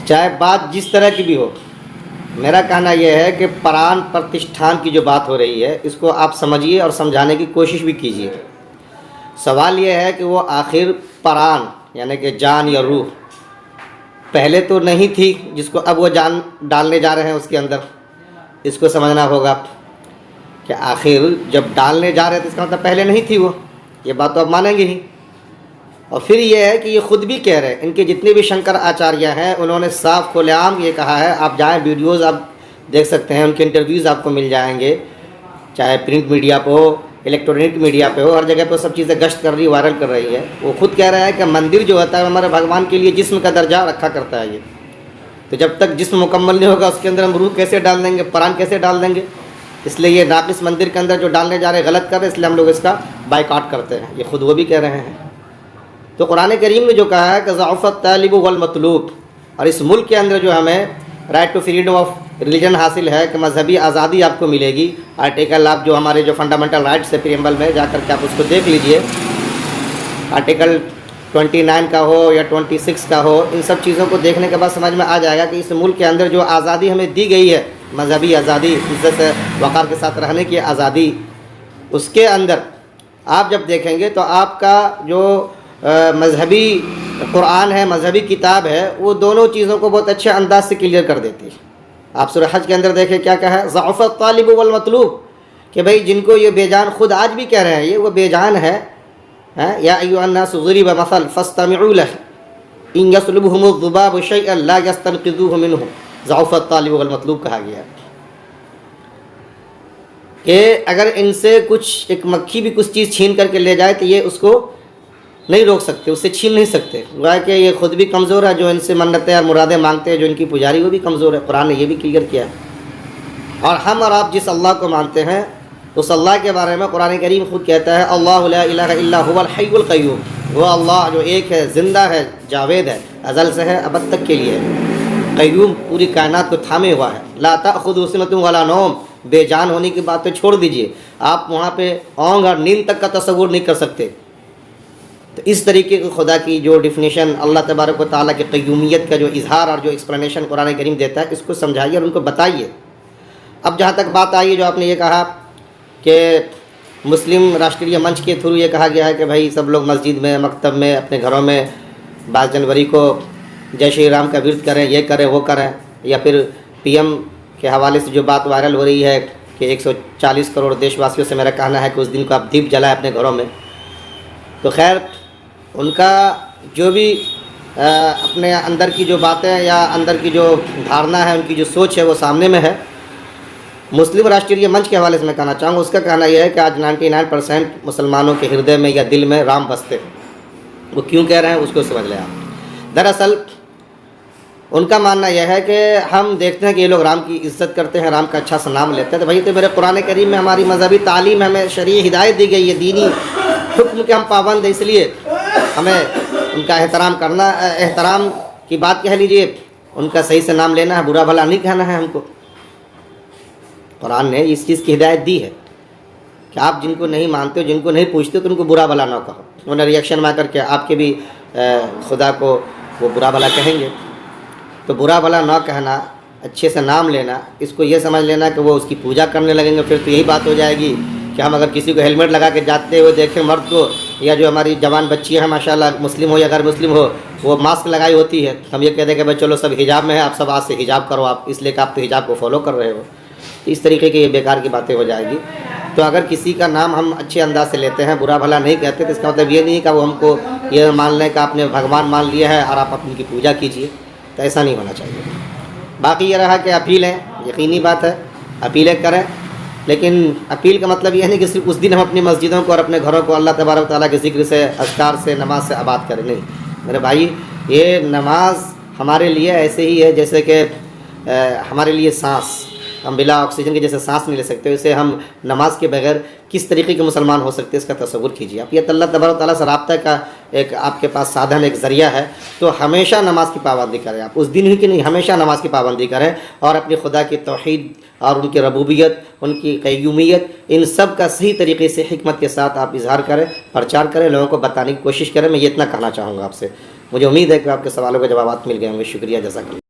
چاہے بات جس طرح کی بھی ہو، میرا کہنا یہ ہے کہ پران پرتشٹھان کی جو بات ہو رہی ہے اس کو آپ سمجھیے اور سمجھانے کی کوشش بھی کیجیے۔ سوال یہ ہے کہ وہ آخر پران یعنی کہ جان یا روح پہلے تو نہیں تھی جس کو اب وہ جان ڈالنے جا رہے ہیں اس کے اندر، اس کو سمجھنا ہوگا کہ آخر جب ڈالنے جا رہے تھے اس کا مطلب پہلے نہیں تھی وہ، یہ بات تو اب مانیں گے ہی۔ اور پھر یہ ہے کہ یہ خود بھی کہہ رہے ہیں، ان کے جتنے بھی شنکر آچاریہ ہیں انہوں نے صاف کھلے عام یہ کہا ہے، آپ جائیں ویڈیوز آپ دیکھ سکتے ہیں، ان کے انٹرویوز آپ کو مل جائیں گے، چاہے پرنٹ میڈیا پہ ہو، الیکٹرانک میڈیا پہ ہو، ہر جگہ پہ سب چیزیں گشت کر رہی وائرل کر رہی ہے۔ وہ خود کہہ رہا ہے کہ مندر جو ہوتا ہے ہمارے بھگوان کے لیے جسم کا درجہ رکھا کرتا ہے یہ، تو جب تک جسم مکمل نہیں ہوگا اس کے اندر ہم روح کیسے ڈال دیں گے، پران کیسے ڈال دیں گے؟ اس لیے یہ ناقص مندر کے اندر جو ڈالنے جا رہے غلط کر رہے، اس لیے ہم لوگ اس کا بائیکاٹ کرتے ہیں، یہ خود وہ بھی کہہ رہے ہیں۔ تو قرآن کریم نے جو کہا ہے کہ ضعف الطالب والمطلوب، اور اس ملک کے اندر جو ہمیں right to freedom of religion حاصل ہے کہ مذہبی آزادی آپ کو ملے گی، آرٹیکل آپ جو ہمارے جو فنڈامنٹل رائٹس ہے پریمبل میں جا کر کے آپ اس کو دیکھ لیجئے، آرٹیکل 29 کا ہو یا 26 کا ہو، ان سب چیزوں کو دیکھنے کے بعد سمجھ میں آ جائے گا کہ اس ملک کے اندر جو آزادی ہمیں دی گئی ہے، مذہبی آزادی، عزت سے وقار کے ساتھ رہنے کی آزادی، اس کے اندر آپ جب دیکھیں گے تو آپ کا جو مذہبی قرآن ہے، مذہبی کتاب ہے، وہ دونوں چیزوں کو بہت اچھے انداز سے کلیئر کر دیتی ہے۔ آپ سورہ حج کے اندر دیکھیں کیا کہا ہے، ضعف الطالب والمطلوب، کہ بھئی جن کو یہ بے جان، خود آج بھی کہہ رہے ہیں یہ وہ بے جان ہے، یا ایھا الناس ضرب مثل فاستمعوا له ان يسلبهم الذباب شيئا لا يستنقذوه منه، ضعف الطالب والمطلوب کہا گیا کہ اگر ان سے کچھ ایک مکھی بھی کچھ چیز چھین کر کے لے جائے تو یہ اس کو نہیں روک سکتے، اس سے چھین نہیں سکتے، گویا کہ یہ خود بھی کمزور ہے، جو ان سے منتیں اور مرادیں مانگتے ہیں، جو ان کی پجاری وہ بھی کمزور ہے، قرآن نے یہ بھی کلیئر کیا ہے۔ اور ہم اور آپ جس اللہ کو مانتے ہیں اس اللہ کے بارے میں قرآن کریم خود کہتا ہے، اللہ لا الہ الا هو الحی القیوم، وہ اللہ جو ایک ہے، زندہ ہے، جاوید ہے، ازل سے ہے، ابد تک کے لیے ہے، قیوم پوری کائنات کو تھامے ہوا ہے، لا تأخذہ سنۃ ولا نوم، بے جان ہونے کی بات تو چھوڑ دیجئے، آپ وہاں پہ اونگ اور نیند تک کا تصور نہیں کر سکتے۔ تو اس طریقے کی خدا کی جو ڈیفینیشن اللہ تبارک و تعالیٰ کی قیومیت کا جو اظہار اور جو ایکسپلینیشن قرآن کریم دیتا ہے، اس کو سمجھائیے اور ان کو بتائیے۔ اب جہاں تک بات آئی ہے جو آپ نے یہ کہا کہ مسلم راشٹریہ منچ کے تھرو یہ کہا گیا ہے کہ بھائی سب لوگ مسجد میں، مکتب میں، اپنے گھروں میں 22 جنوری کو جے شری رام کا ورد کریں، یہ کریں وہ کریں، یا پھر پی ایم کے حوالے سے جو بات وائرل ہو رہی ہے کہ 140 کروڑ دیش واسیوں سے میرا کہنا ہے کہ اس دن کو آپ دیپ جلائیں اپنے گھروں میں۔ تو خیر ان کا جو بھی اپنے اندر کی جو باتیں یا اندر کی جو دھارنا ہے، ان کی جو سوچ ہے وہ سامنے میں ہے۔ مسلم راشٹریہ منچ کے حوالے سے میں کہنا چاہوں گا، اس کا کہنا یہ ہے کہ آج 99% مسلمانوں کے ہردے میں یا دل میں رام بستے ہیں۔ وہ کیوں کہہ رہے ہیں اس کو سمجھ لیں آپ۔ دراصل ان کا ماننا یہ ہے کہ ہم دیکھتے ہیں کہ یہ لوگ رام کی عزت کرتے ہیں، رام کا اچھا سا نام لیتے ہیں، تو بھائی تو میرے قرآن کریم میں ہماری مذہبی تعلیم، ہمیں شرعی ہدایت دی گئی ہے، دینی حکم کے ہم پابند ہیں، اس لیے ہمیں ان کا احترام کرنا، احترام کی بات کہہ لیجئے، ان کا صحیح سے نام لینا ہے، برا بھلا نہیں کہنا ہے ہم کو۔ قرآن نے اس چیز کی ہدایت دی ہے کہ آپ جن کو نہیں مانتے ہو، جن کو نہیں پوچھتے تو ان کو برا بھلا نہ کہو۔ انہوں نے ریئیکشن میں کر کے آپ کے بھی خدا کو وہ برا بھلا کہیں گے، تو برا بھلا نہ کہنا، اچھے سے نام لینا، اس کو یہ سمجھ لینا کہ وہ اس کی پوجا کرنے لگیں گے، پھر تو یہی بات ہو جائے گی کہ ہم اگر کسی کو ہیلمٹ لگا کے جاتے ہوئے دیکھیں مرد کو، یا جو ہماری جوان بچیاں ہیں ماشاءاللہ، مسلم ہو یا غیر مسلم ہو، وہ ماسک لگائی ہوتی ہے، ہم یہ کہہ دیں کہ بھائی چلو سب حجاب میں ہیں، آپ سب آج سے حجاب کرو، آپ اس لیے کہ آپ تو حجاب کو فالو کر رہے ہو، اس طریقے کی یہ بیکار کی باتیں ہو جائے گی۔ تو اگر کسی کا نام ہم اچھے انداز سے لیتے ہیں، برا بھلا نہیں کہتے، تو اس کا مطلب یہ نہیں کہ وہ ہم کو یہ مان لیں کہ آپ نے بھگوان مان لیا ہے اور آپ ان کی پوجا کیجیے، تو ایسا نہیں ہونا چاہیے۔ باقی یہ رہا کہ اپیلیں، یقینی بات ہے اپیلیں کریں، لیکن اپیل کا مطلب یہ نہیں کہ صرف اس دن ہم اپنی مسجدوں کو اور اپنے گھروں کو اللہ تبارک و تعالیٰ کے ذکر سے، اذکار سے، نماز سے آباد کریں، نہیں میرے بھائی، یہ نماز ہمارے لیے ایسے ہی ہے جیسے کہ ہمارے لیے سانس، ہم بلا آکسیجن کے جیسے سانس نہیں لے سکتے، اسے ہم نماز کے بغیر کس طریقے کے مسلمان ہو سکتے ہیں، اس کا تصور کیجیے آپ۔ یہ اللہ تبارک و تعالیٰ سے رابطہ کا ایک آپ کے پاس سادھن، ایک ذریعہ ہے، تو ہمیشہ نماز کی پابندی کریں آپ، اس دن ہی کہ نہیں، ہمیشہ نماز کی پابندی کریں، اور اپنی خدا کی توحید اور ان کی ربوبیت، ان کی قیومیت، ان سب کا صحیح طریقے سے حکمت کے ساتھ آپ اظہار کریں، پرچار کریں، لوگوں کو بتانے کی کوشش کریں۔ میں یہ اتنا کہنا چاہوں گا آپ سے۔ مجھے امید ہے کہ آپ کے سوالوں کے جوابات مل گئے ہوں گے. شکریہ، جزاک اللہ.